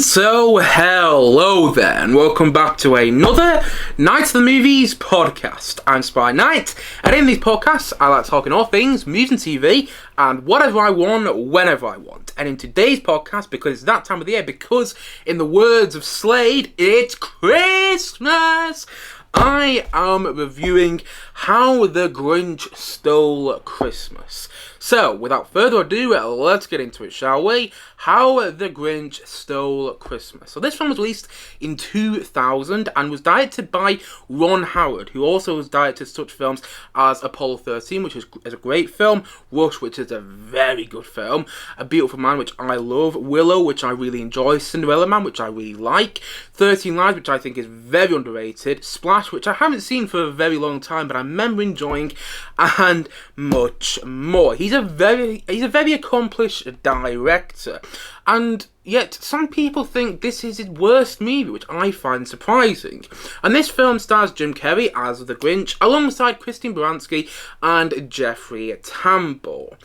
So hello there, and welcome back to another Night of the Movies podcast. I'm Spy Knight, and in these podcasts I like talking all things movies and TV, and whatever I want, whenever I want. And in today's podcast, because it's that time of the year, because in the words of Slade, it's Christmas, I am reviewing How the Grinch Stole Christmas. So, without further ado, let's get into it, shall we? How the Grinch Stole Christmas. So this film was released in 2000 and was directed by Ron Howard, who also has directed such films as Apollo 13, which is a great film, Rush, which is a very good film, A Beautiful Man, which I love, Willow, which I really enjoy, Cinderella Man, which I really like, 13 Lives, which I think is very underrated, Splash, which I haven't seen for a very long time, but I remember enjoying, and much more. He's a very accomplished director, and yet some people think this is his worst movie, which I find surprising. And this film stars Jim Carrey as the Grinch, alongside Christine Baranski and Jeffrey Tambor.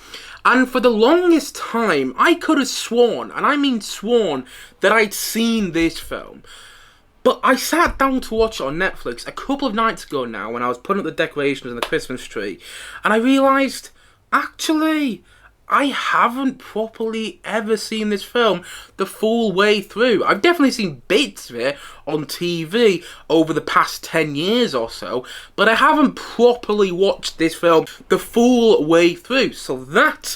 And for the longest time, I could have sworn, and I mean sworn, that I'd seen this film. But I sat down to watch it on Netflix a couple of nights ago now, when I was putting up the decorations in the Christmas tree, and I realised, actually, I haven't properly ever seen this film the full way through. I've definitely seen bits of it on TV over the past 10 years or so, but I haven't properly watched this film the full way through. So that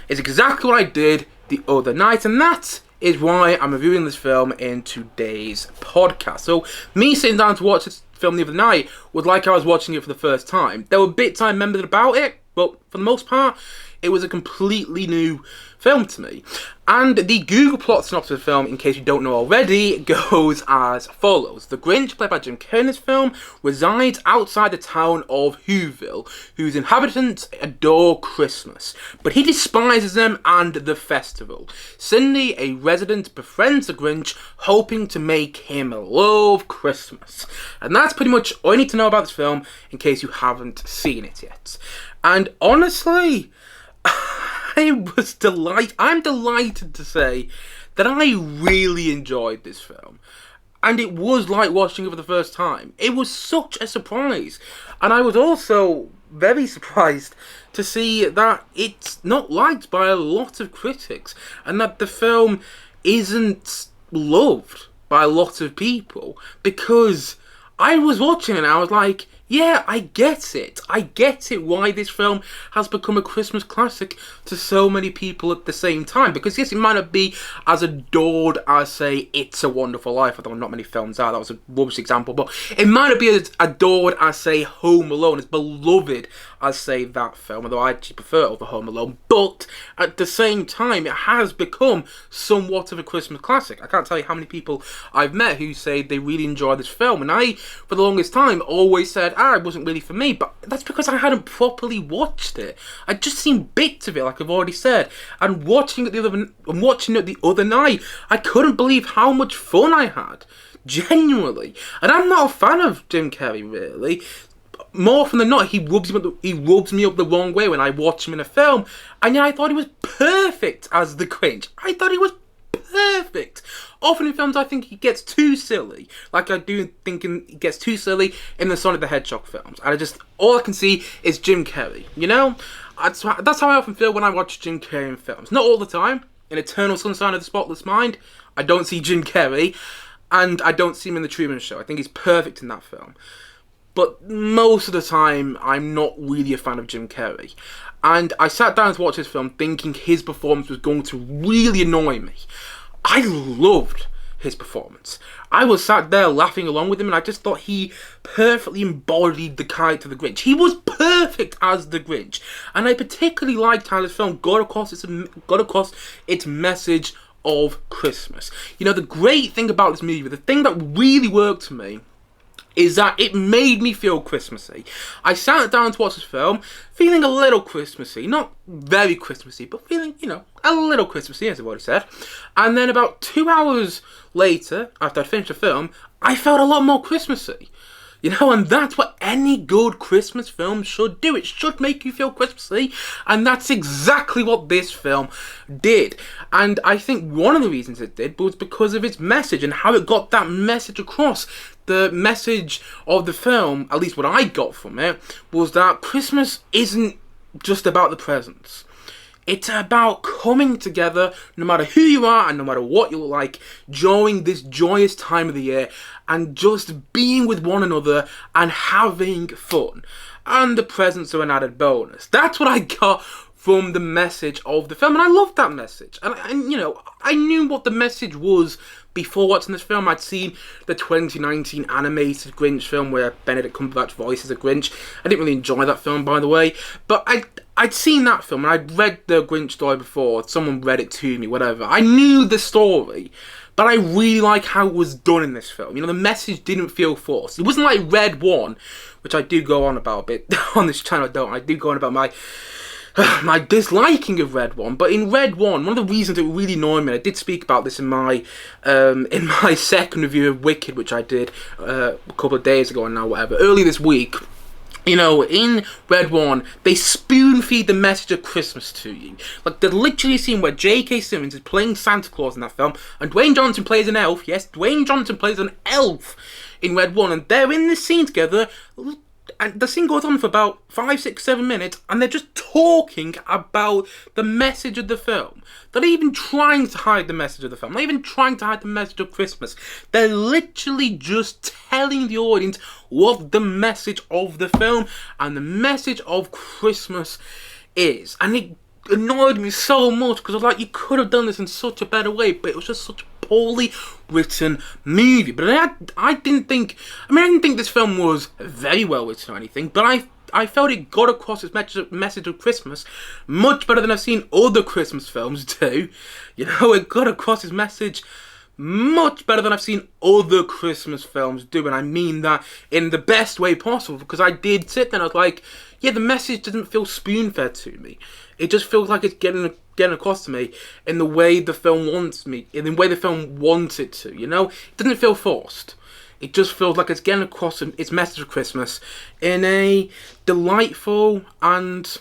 is exactly what I did the other night, and that is why I'm reviewing this film in today's podcast. So me sitting down to watch this film the other night was like I was watching it for the first time. There were bits I remembered about it, but for the most part, it was a completely new film to me. And the Google plot synopsis of the film, in case you don't know already, goes as follows. The Grinch, played by Jim Carrey in this film, resides outside the town of Whoville, whose inhabitants adore Christmas, but he despises them and the festival. Cindy, a resident, befriends the Grinch, hoping to make him love Christmas. And that's pretty much all you need to know about this film, in case you haven't seen it yet. And honestly, I'm delighted to say that I really enjoyed this film. And it was like watching it for the first time. It was such a surprise. And I was also very surprised to see that it's not liked by a lot of critics, and that the film isn't loved by a lot of people, because I was watching it and I was like, yeah, I get it. I get it why this film has become a Christmas classic to so many people at the same time. Because yes, it might not be as adored as, say, It's a Wonderful Life, although not many films are. That was a rubbish example. But it might not be as adored as, say, Home Alone, as beloved as, say, that film, although I actually prefer it over Home Alone. But at the same time, it has become somewhat of a Christmas classic. I can't tell you how many people I've met who say they really enjoy this film. And I, for the longest time, always said, it wasn't really for me, but that's because I hadn't properly watched it. I'd just seen bits of it, like I've already said, and watching it the other night, I couldn't believe how much fun I had, genuinely. And I'm not a fan of Jim Carrey, really. More often than not, he rubs me up the wrong way when I watch him in a film, and yet I thought he was perfect as the Grinch. I thought he was perfect. Often in films, I think he gets too silly. Like I do think he gets too silly in the Sonic the Hedgehog films. And all I can see is Jim Carrey, you know? That's how I often feel when I watch Jim Carrey in films. Not all the time. In Eternal Sunshine of the Spotless Mind, I don't see Jim Carrey. And I don't see him in The Truman Show. I think he's perfect in that film. But most of the time, I'm not really a fan of Jim Carrey. And I sat down to watch this film thinking his performance was going to really annoy me. I loved his performance. I was sat there laughing along with him, and I just thought he perfectly embodied the character of the Grinch. He was perfect as the Grinch. And I particularly liked how this film got across its message of Christmas. You know, the great thing about this movie, the thing that really worked for me, is that it made me feel Christmassy. I sat down to watch this film feeling a little Christmassy. Not very Christmassy, but feeling, a little Christmassy, as I've already said. And then about 2 hours later, after I'd finished the film, I felt a lot more Christmassy. And that's what any good Christmas film should do. It should make you feel Christmassy, and that's exactly what this film did. And I think one of the reasons it did was because of its message and how it got that message across. The message of the film, at least what I got from it, was that Christmas isn't just about the presents. It's about coming together, no matter who you are and no matter what you look like, during this joyous time of the year, and just being with one another and having fun. And the presents are an added bonus. That's what I got from the message of the film, and I loved that message. And I knew what the message was before watching this film. I'd seen the 2019 animated Grinch film where Benedict Cumberbatch voices a Grinch. I didn't really enjoy that film, by the way, but I'd seen that film and I'd read the Grinch story before. Someone read it to me, whatever. I knew the story, but I really like how it was done in this film. The message didn't feel forced. It wasn't like Red One, which I do go on about a bit on this channel. I do go on about my disliking of Red One, but in Red One, one of the reasons it really annoyed me, I did speak about this in my second review of Wicked, which I did a couple of days ago and now whatever, early this week. In Red One, they spoon feed the message of Christmas to you. Like, there's literally a scene where J.K. Simmons is playing Santa Claus in that film, and Dwayne Johnson plays an elf. Yes, Dwayne Johnson plays an elf in Red One, and they're in this scene together. And the scene goes on for about 5, 6, 7 minutes, and they're just talking about the message of the film. They're not even trying to hide the message of the film. They're not even trying to hide the message of Christmas. They're literally just telling the audience what the message of the film and the message of Christmas is. And it annoyed me so much because I was like, you could have done this in such a better way, but it was just such a poorly written movie. But I didn't think this film was very well written or anything, but I felt it got across its message of Christmas much better than I've seen other Christmas films do. It got across its message much better than I've seen other Christmas films do, and I mean that in the best way possible, because I did sit there and I was like, yeah, the message doesn't feel spoon-fed to me. It just feels like it's getting across to me in the way the film wants me, in the way the film wants it to, It doesn't feel forced. It just feels like it's getting across its message of Christmas in a delightful and,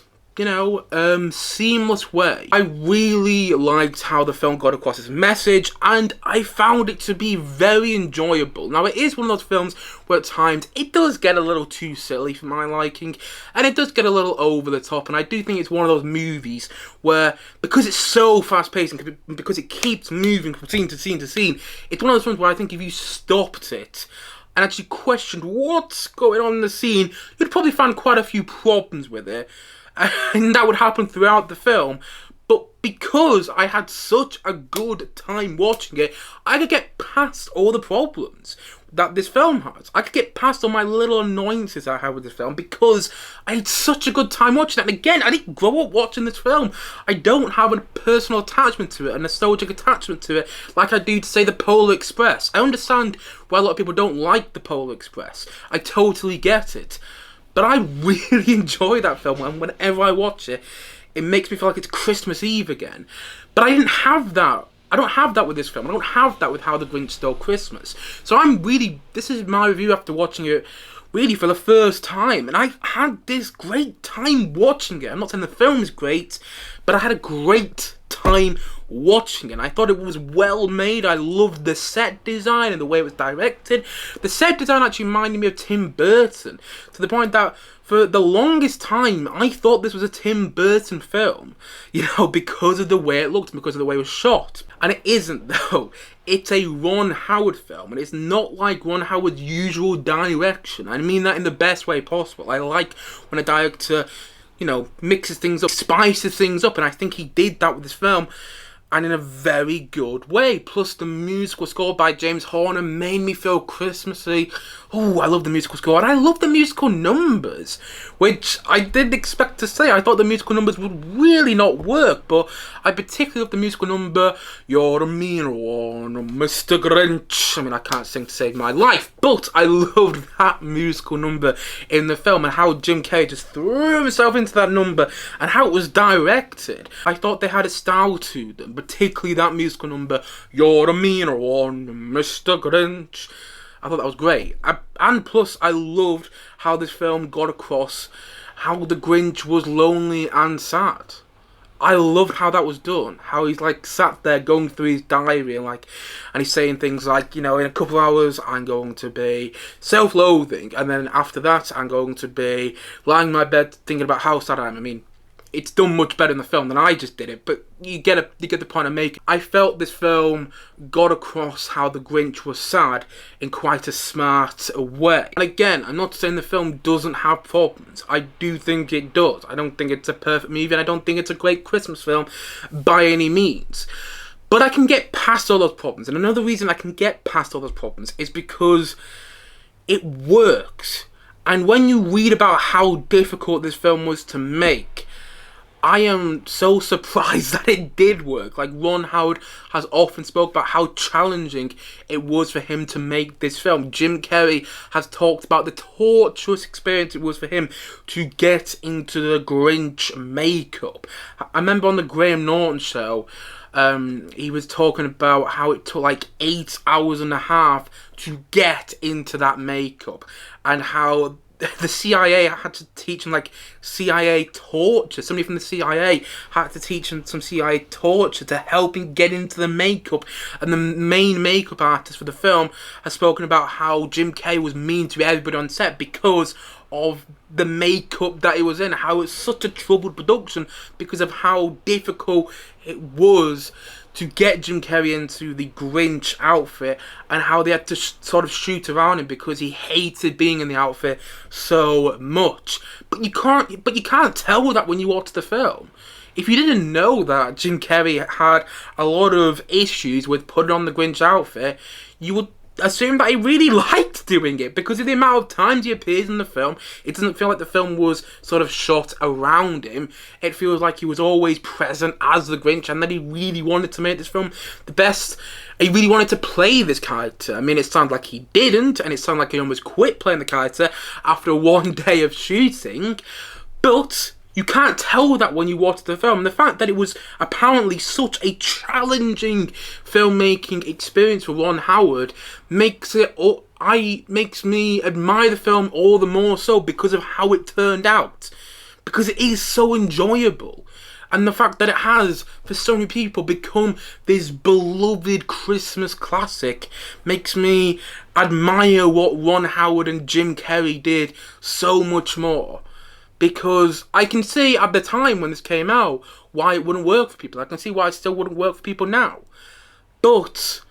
seamless way. I really liked how the film got across its message, and I found it to be very enjoyable. Now, it is one of those films where at times it does get a little too silly for my liking, and it does get a little over the top, and I do think it's one of those movies where, because it's so fast-paced and because it keeps moving from scene to scene to scene, it's one of those films where I think if you stopped it and actually questioned what's going on in the scene, you'd probably find quite a few problems with it. And that would happen throughout the film. But because I had such a good time watching it, I could get past all the problems that this film has. I could get past all my little annoyances I had with this film because I had such a good time watching it. And again, I didn't grow up watching this film. I don't have a personal attachment to it, a nostalgic attachment to it, like I do to, say, the Polar Express. I understand why a lot of people don't like the Polar Express. I totally get it. But I really enjoy that film, and whenever I watch it, it makes me feel like it's Christmas Eve again. But I didn't have that. I don't have that with this film. I don't have that with How the Grinch Stole Christmas. So this is my review after watching it really for the first time. And I had this great time watching it. I'm not saying the film is great, but I had a great time watching it. And I thought it was well made. I loved the set design and the way it was directed. The set design actually reminded me of Tim Burton, to the point that for the longest time I thought this was a Tim Burton film, because of the way it looked, because of the way it was shot. And it isn't, though. It's a Ron Howard film, and it's not like Ron Howard's usual direction. I mean that in the best way possible. I like when a director, mixes things up, spices things up, and I think he did that with this film, and in a very good way. Plus, the musical score by James Horner made me feel Christmassy. Oh, I love the musical score, and I love the musical numbers, which I didn't expect to say. I thought the musical numbers would really not work, but I particularly love the musical number, "You're a Mean One, Mr. Grinch." I mean, I can't sing to save my life, but I loved that musical number in the film, and how Jim Carrey just threw himself into that number, and how it was directed. I thought they had a style to them, particularly that musical number, "You're a Mean One, Mr. Grinch." I thought that was great. And plus, I loved how this film got across how the Grinch was lonely and sad. I loved how that was done. How he's like sat there going through his diary and he's saying things like, in a couple of hours I'm going to be self-loathing, and then after that I'm going to be lying in my bed thinking about how sad I am. I mean, it's done much better in the film than I just did it, but you get the point I'm making. I felt this film got across how the Grinch was sad in quite a smart way. And again, I'm not saying the film doesn't have problems. I do think it does. I don't think it's a perfect movie, and I don't think it's a great Christmas film by any means. But I can get past all those problems, and another reason I can get past all those problems is because it works. And when you read about how difficult this film was to make, I am so surprised that it did work. Like, Ron Howard has often spoke about how challenging it was for him to make this film. Jim Carrey has talked about the torturous experience it was for him to get into the Grinch makeup. I remember on the Graham Norton show, he was talking about how it took like 8 hours and a half to get into that makeup, and how the CIA had to teach him like CIA torture. Somebody from the CIA had to teach him some CIA torture to help him get into the makeup. And the main makeup artist for the film has spoken about how Jim Carrey was mean to everybody on set because of the makeup that he was in. How it's such a troubled production because of how difficult it was to get Jim Carrey into the Grinch outfit, and how they had to sort of shoot around him because he hated being in the outfit so much. But you can't tell that when you watch the film. If you didn't know that Jim Carrey had a lot of issues with putting on the Grinch outfit, you would assume that he really liked doing it, because of the amount of times he appears in the film. It doesn't feel like the film was sort of shot around him. It feels like he was always present as the Grinch, and that he really wanted to make this film the best. He really wanted to play this character. I mean, it sounds like he didn't, and it sounds like he almost quit playing the character after one day of shooting, but you can't tell that when you watch the film. The fact that it was apparently such a challenging filmmaking experience for Ron Howard makes me admire the film all the more so because of how it turned out. Because it is so enjoyable. And the fact that it has, for so many people, become this beloved Christmas classic makes me admire what Ron Howard and Jim Carrey did so much more. Because I can see at the time when this came out why it wouldn't work for people. I can see why it still wouldn't work for people now. But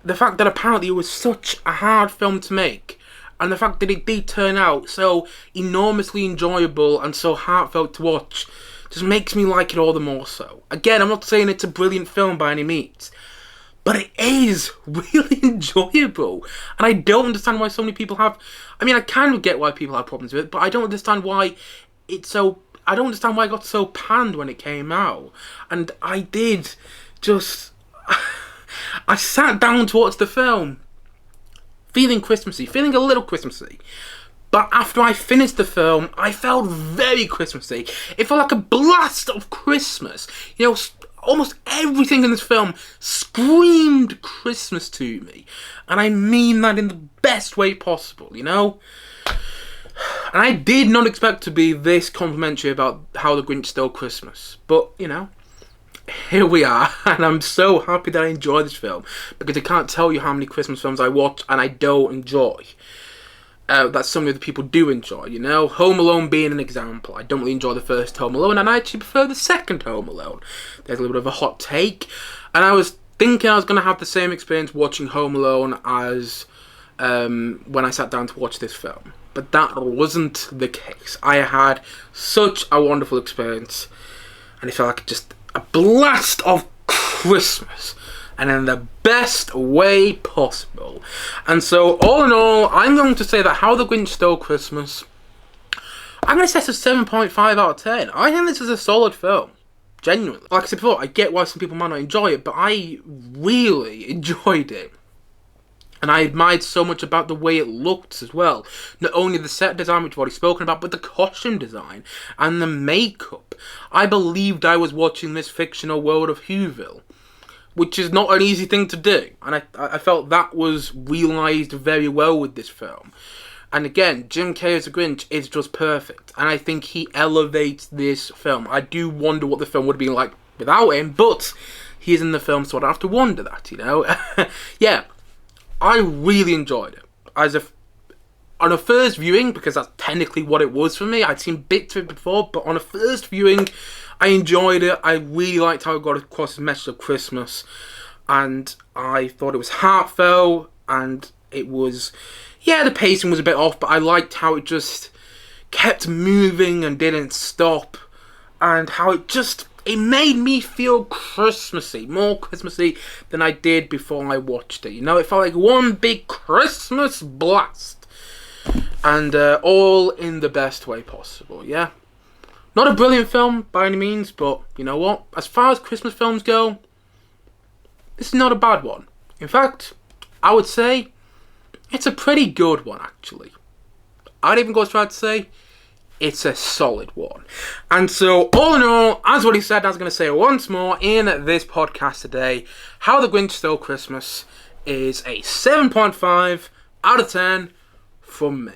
the fact that apparently it was such a hard film to make, and the fact that it did turn out so enormously enjoyable and so heartfelt to watch, just makes me like it all the more so. Again, I'm not saying it's a brilliant film by any means, but it is really enjoyable. And I don't understand why so many people have... I mean, I kind of get why people have problems with it, but I don't understand why it's so... I don't understand why it got so panned when it came out. And I did just... I sat down to watch the film feeling Christmassy, feeling a little Christmassy. But after I finished the film, I felt very Christmassy. It felt like a blast of Christmas. You know, almost everything in this film screamed Christmas to me. And I mean that in the best way possible, you know? And I did not expect to be this complimentary about How the Grinch Stole Christmas. But, you know, here we are. And I'm so happy that I enjoy this film, because I can't tell you how many Christmas films I watch and I don't enjoy. That some of the people do enjoy, you know? Home Alone being an example. I don't really enjoy the first Home Alone, and I actually prefer the second Home Alone. There's a little bit of a hot take, and I was thinking I was going to have the same experience watching Home Alone as when I sat down to watch this film. But that wasn't the case. I had such a wonderful experience, and it felt like just a blast of Christmas, and in the best way possible. And so, all in all, I'm going to say that How the Grinch Stole Christmas, I'm going to say it's a 7.5 out of 10. I think this is a solid film. Genuinely. Like I said before, I get why some people might not enjoy it, but I really enjoyed it. And I admired so much about the way it looked as well. Not only the set design, which I've already spoken about, but the costume design and the makeup. I believed I was watching this fictional world of Whoville. which is not an easy thing to do. And I felt that was realised very well with this film. And again, Jim Carrey as a Grinch is just perfect. And I think he elevates this film. I do wonder what the film would have been like without him, but he's in the film, so I don't have to wonder that, you know? Yeah, I really enjoyed it. On a first viewing, because that's technically what it was for me, I'd seen bits of it before, but on a first viewing, I enjoyed it. I really liked how it got across the message of Christmas. And I thought it was heartfelt, and it was... Yeah, the pacing was a bit off, but I liked how it just kept moving and didn't stop. And how it made me feel Christmassy, more Christmassy than I did before I watched it. You know, it felt like one big Christmas blast. And all in the best way possible, yeah? Not a brilliant film by any means, but you know what? As far as Christmas films go, this is not a bad one. In fact, I would say it's a pretty good one, actually. I'd even go as far to say it's a solid one. And so, all in all, as what he said, I was going to say it once more in this podcast today, How the Grinch Stole Christmas is a 7.5 out of 10 from me.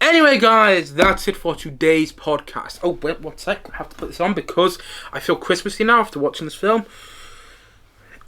Anyway, guys, that's it for today's podcast. Oh, wait, one sec. I have to put this on because I feel Christmassy now after watching this film.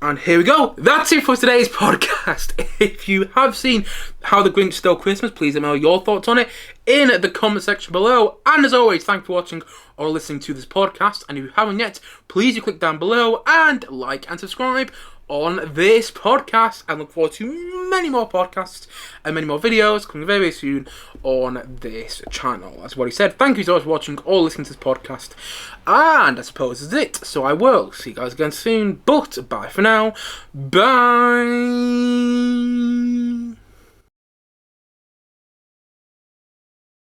And here we go. That's it for today's podcast. If you have seen How the Grinch Stole Christmas, please email your thoughts on it in the comment section below. And as always, thanks for watching or listening to this podcast. And if you haven't yet, please do click down below and like and subscribe on this podcast. I look forward to many more podcasts and many more videos coming very, very soon on this channel. That's what he said. Thank you so much for watching or listening to this podcast. And I suppose that's it. So I will see you guys again soon. But bye for now. Bye.